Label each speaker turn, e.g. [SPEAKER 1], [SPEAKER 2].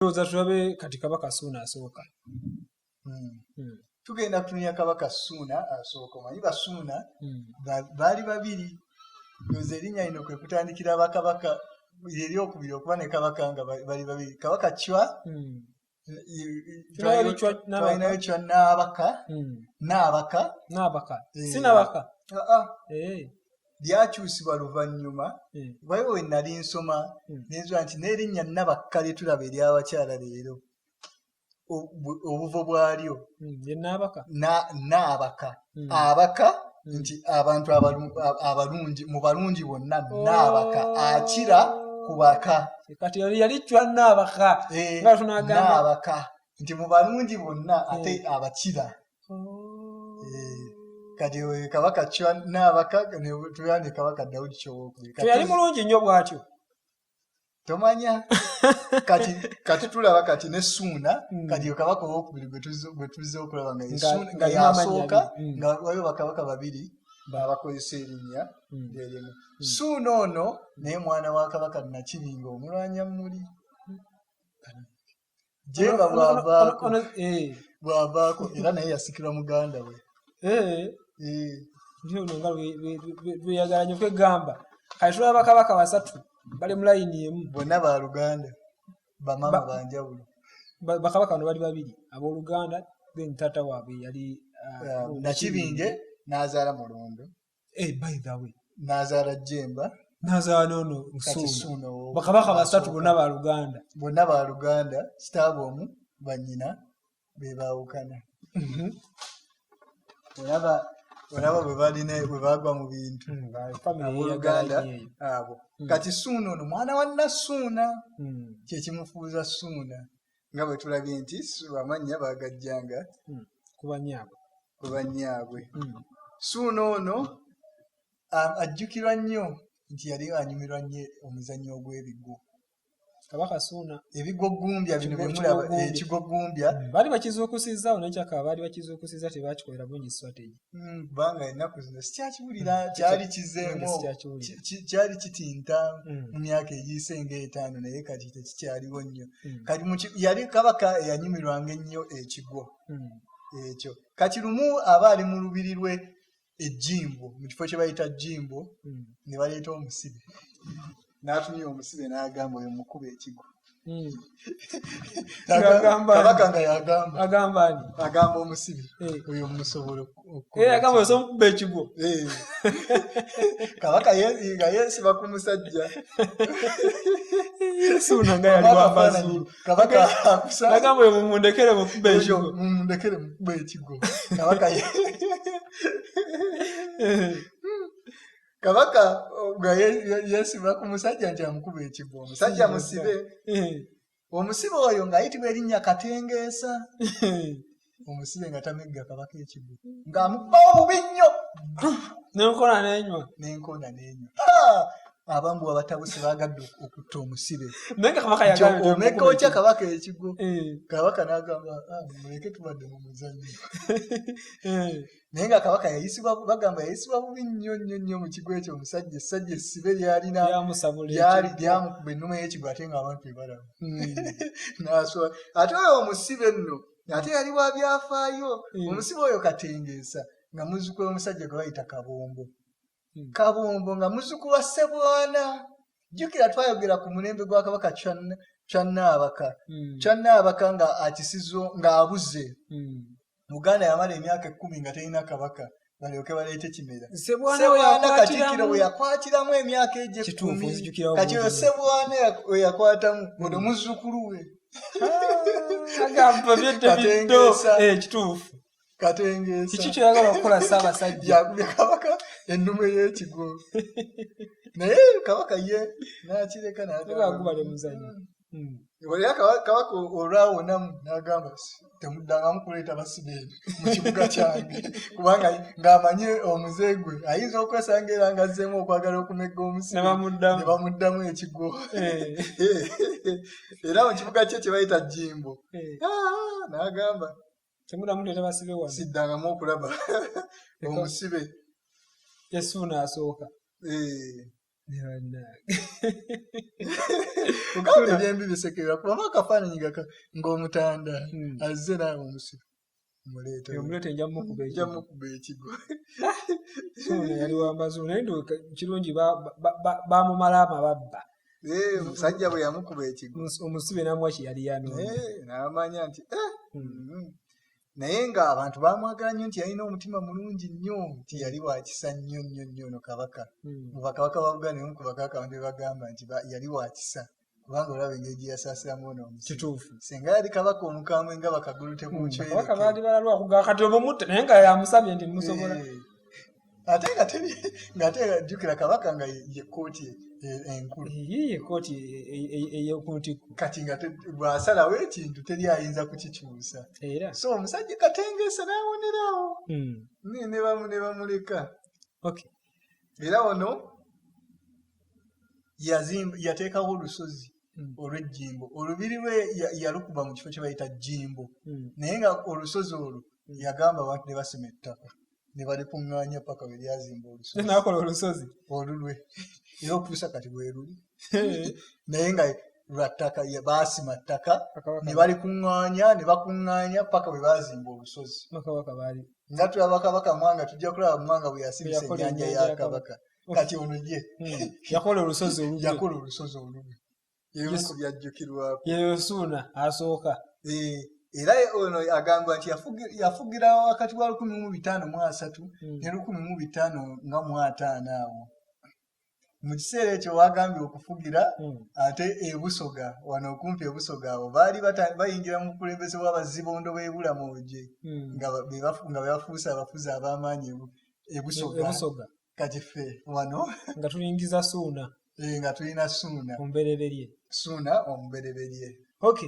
[SPEAKER 1] Roza tulabe kati Kabaka Ssuuna asooka.
[SPEAKER 2] Tugenda kutunya Kabaka Ssuuna asooka. Omanyi Bassuuna baali babiri. Ndoza erinnya lino kwe kutandikira bakabaka eryokubiri okuba ne kabaka nga bali babiri. Kabaka Chwa twalinayo Chwa Naabaka.
[SPEAKER 1] Sinabaka.
[SPEAKER 2] Lyakyusibwa luvannyuma bayo we nali nsoma nenzula nti n'erinnya Nabakka lye tulaba ery'abakyala leero obuvo bwalyo Naabaka abaka nti abantu abalungi mu balungi bonna Naabaka akira ku baka
[SPEAKER 1] kati yali Chwa Naabaka nga tunagamba
[SPEAKER 2] Naabaka nti mu balungi bonna ate abakira kati Kabaka Chwa Naabaka tuyande Kabaka Daudi Chowokubiri
[SPEAKER 1] yali mulungi nnyo bw'atyo
[SPEAKER 2] tomanya kati tulaba kati ne Ssuuna kati Kabaka owokubiri gwe tuzze okulaba nga yasooka nga waliwo bakabaka babiri babakozesa erinnya lyerimu. Ssuuna ono naye mwana wa Kabaka Nakibinge omulwanyammuli Jemba bw'avaako era naye yasikirwa muganda we.
[SPEAKER 1] Ndio nga lweyagalanye kwegamba kati tulaba bakabaka basatu bali mu layini emu
[SPEAKER 2] bonna ba Luganda bamama banjawulo
[SPEAKER 1] bakabaka bano bali babiri abooluganda then tata waabwe yali
[SPEAKER 2] Nakibinge n'azaala Mulondo
[SPEAKER 1] by the way
[SPEAKER 2] n'azaala Jemba
[SPEAKER 1] n'azaala nono Ssuuna bakabaka basatu bonna ba Luganda
[SPEAKER 2] kitaabwe omu bannyina be baawukana. Olaba bwe bagwa mu bintu abooluganda abo. Kati Ssuuna ono mwana wa Nassuuna kyekimufuuza Ssuuna nga bwe tulabye nti amannya baagajjanga
[SPEAKER 1] ku
[SPEAKER 2] bannyaabwe. Ssuuna ono ajjukirwa nnyo nti yali anyumirwa nnyo omuzannyo ogw'ebigwo.
[SPEAKER 1] Kabaka Ssuuna
[SPEAKER 2] ebigwo gumbya bino bemulaba ekigo gumbya
[SPEAKER 1] bali bakizuukusizza onekyaka baali bakizuukusizza tebakikolera bulungi strategy
[SPEAKER 2] kubanga ennaku zino sikyakiwulira kyali kizeemu kyali kitinta mu myaka egiyise ng'etaano naye kati tekikyaliwo nnyo kati yali kabaka eyanyumirwanga ennyo ekigo ekyo. Kati lumu aba ali mu lubiri lwe ejjimbo mu kifo kye bayita Jjimbo ne baleeta omusibe n'atumya omusibe n'agamba oyo mukuba ekigo. Kabaka nga agamba omusibe oyo musobola
[SPEAKER 1] agamba oyo mukuba ekigo.
[SPEAKER 2] Kabaka nga yeesiba ku musajja
[SPEAKER 1] Ssuuna nga yali w'amazulu
[SPEAKER 2] kabaka akusa
[SPEAKER 1] agamba oyo mumundekere mukuba
[SPEAKER 2] ekigo. Kabaka nga yeesiba ku musajja nti amukuba ekigo omusajja musibe. Omusibe oyo ng'ayitibwa erinnya Katengeesa. Omusibe nga tamegga kabaka ekigo ng'amubbawo bubi nnyo n'enkona n'enywa. Abamu abatabusi baagadde okutta omusibe omeka otya kabaka ekigo. Kabaka n'agamba muleke tubadde mu muzannyo naye nga kabaka bagamba yayisibwa bubi nnyo mu kigo ekyo omusajja essajja essibe lyalina lyamukuba ennuma y'ekigo ate ng'abantu ebalaba n'aswa. Ate oyo omusibe nno ate yali wa byafaayo. Omusibe oyo Katengeesa nga muzzukulu w'omusajja gwe bayita Kabombo nga muzzukulu wa Ssebwana. Jjukira twayogera ku mulembe gwa kabaka Chwa Naabaka nga akisizo ng'abuze. Muganda yamala emyaka 10 nga talina kabaka balyoke baleete Kimera. Ssebwana Katikkiro bwe yakwatiramu emyaka egyo 10 kati oyo Ssebwana we yakwatamu ono muzzukulu we
[SPEAKER 1] kituufu
[SPEAKER 2] Katengeesa.
[SPEAKER 1] Kiki kyoyagala okukola Ssaabasajja?
[SPEAKER 2] Yakubye kabaka ennume y'ekigo naye kabaka ye n'akireka
[SPEAKER 1] n'agubala omuzannyo.
[SPEAKER 2] Waliya kabaka olwawonamu n'agamba temuddangamu kuleeta basibe mu kibuga kyange kubanga ng'amanye omuze gwe ayinza okwesanga era ng'azzeemu okwagala okumegga omusibe ne bamuddamu ekigo era mu kibuga kye kye bayita Jjimbo. N'agamba
[SPEAKER 1] temuddamu kuleeta basibe wano
[SPEAKER 2] siddangamu okulaba omusibe
[SPEAKER 1] ye Ssuuna asooka.
[SPEAKER 2] Ugambe byembi bisekerera kuba akafaananyi ng'omutanda azze nawe omusiru
[SPEAKER 1] omulete njamukuba
[SPEAKER 2] ekigo
[SPEAKER 1] Suuna yali w'amazulu naye ndo kirungi baamumala amababba
[SPEAKER 2] omusajja bwe yamukuba ekigo
[SPEAKER 1] omusibe namuwa kye yali yanoonya
[SPEAKER 2] n'amanya nti naye ng'abantu baamwagala nnyo nti yalina omutima mulungi nnyo nti yali wakisa nnyo nnyo nnyo ono kabaka mu bakabaka ba Buganda emu ku bakabaka abantu be bagamba nti yali wakisa kubanga olaba engeri gye yasaasiramu ono
[SPEAKER 1] kituufu
[SPEAKER 2] singa yali kabaka omukambwe nga bakagulute ku nkyereke
[SPEAKER 1] kabaka baali balalwa kugaa kati omumutte naye nga yamusabye nti musobola
[SPEAKER 2] ate ng'ate jjukira kabaka nga ye kkooti enkulu
[SPEAKER 1] ye kkooti ey'okuntikko
[SPEAKER 2] kati nga bw'asalawo ekintu teri ayinza kukikyusa
[SPEAKER 1] era
[SPEAKER 2] so omusajja katengeesa n'awonerawo ne bamuleka era ono yateekawo olusozi olw'ejjimbo olubiri lwe yalukuba mu kifo kye bayita jjimbo naye nga olusozi olwo yagamba abantu ne basima ettaka ne balikuŋŋaanya paka bwe lyazimba olusozi
[SPEAKER 1] nakola olusozi
[SPEAKER 2] olulwe era okutuusa kati bwe luli naye nga lwa ttaka baasima ttaka ne balikuŋŋaanya ne bakuŋŋaanya paka bwe baazimba olusozi nga tulaba kabaka Mwanga tujja kulaba Mwanga bwe yasimisa ennyanja ya kabaka kati ono ye
[SPEAKER 1] yakola olusozi
[SPEAKER 2] olulwe ebimu ku byajjukirwako
[SPEAKER 1] yeyo Suuna asooka
[SPEAKER 2] era ono agamba nti yafugira wakati wa 1503 ne 1555 awo mu kiseera ekyo wagambye okufugira ate ebusoga wano okumpi ebusoga awo baali bayingira mu bukulembeze bw'abazibondo b'Ebulamoje nga bebafuuse abafuzi ab'amaanyi ebusoga kati ffe wano
[SPEAKER 1] nga tuyingiza Suuna
[SPEAKER 2] nga tulina Suuna
[SPEAKER 1] omubereberye
[SPEAKER 2] okay